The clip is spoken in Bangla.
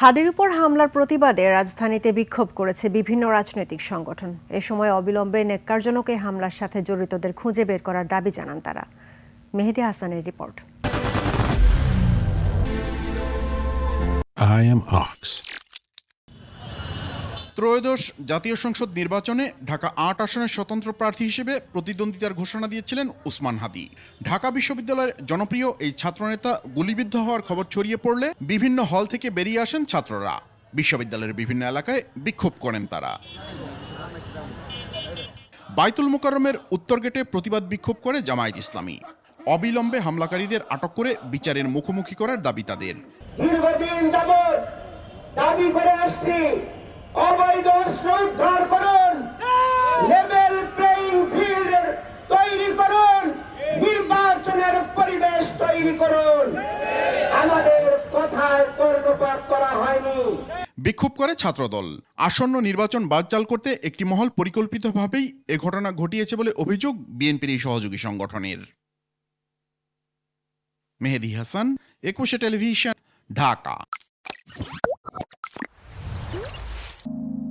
হাদির উপর হামলার প্রতিবাদে রাজধানীতে বিক্ষোভ করেছে বিভিন্ন রাজনৈতিক সংগঠন। এ সময় অবিলম্বে ন্যাক্কারজনক এই হামলার সাথে জড়িতদের খুঁজে বের করার দাবি জানান তারা। মেহেদী হাসানের রিপোর্ট। I am Ox. ত্রয়োদশ জাতীয় সংসদ নির্বাচনে ঢাকা ৮ আসনের স্বতন্ত্র প্রার্থী হিসেবে প্রতিদ্বন্দ্বিতার ঘোষণা দিয়েছিলেন উসমান হাদি। ঢাকা বিশ্ববিদ্যালয়ের জনপ্রিয় এই ছাত্রনেতা গুলিবিদ্ধ হওয়ার খবর ছড়িয়ে পড়লে বিভিন্ন হল থেকে বেরিয়ে আসেন ছাত্ররা। বিশ্ববিদ্যালয়ের বিভিন্ন এলাকায় বিক্ষোভ করেন তারা। বায়তুল মোকাররমের উত্তর গেটে প্রতিবাদ বিক্ষোভ করে জামায়াত ইসলামী। অবিলম্বে হামলাকারীদের আটক করে বিচারের মুখোমুখি করার দাবি তাদের। দীর্ঘদিন যাবৎ দাবি করে আসছি, অবৈধ অস্ত্র উদ্ধার করুন, লেভেল প্লেইং ফিল্ড তৈরি করুন, নির্বাচনের পরিবেশ তৈরি করুন। আমাদের কথায় কর্ণপাত করা হয়নি। বিক্ষোভ করে ছাত্রদল। আসন্ন নির্বাচন বানচাল করতে একটি মহল পরিকল্পিতভাবেই এ ঘটনা ঘটিয়েছে বলে অভিযোগ বিএনপির এই সহযোগী সংগঠনের। মেহেদী হাসান, 21 টেলিভিশন, ঢাকা।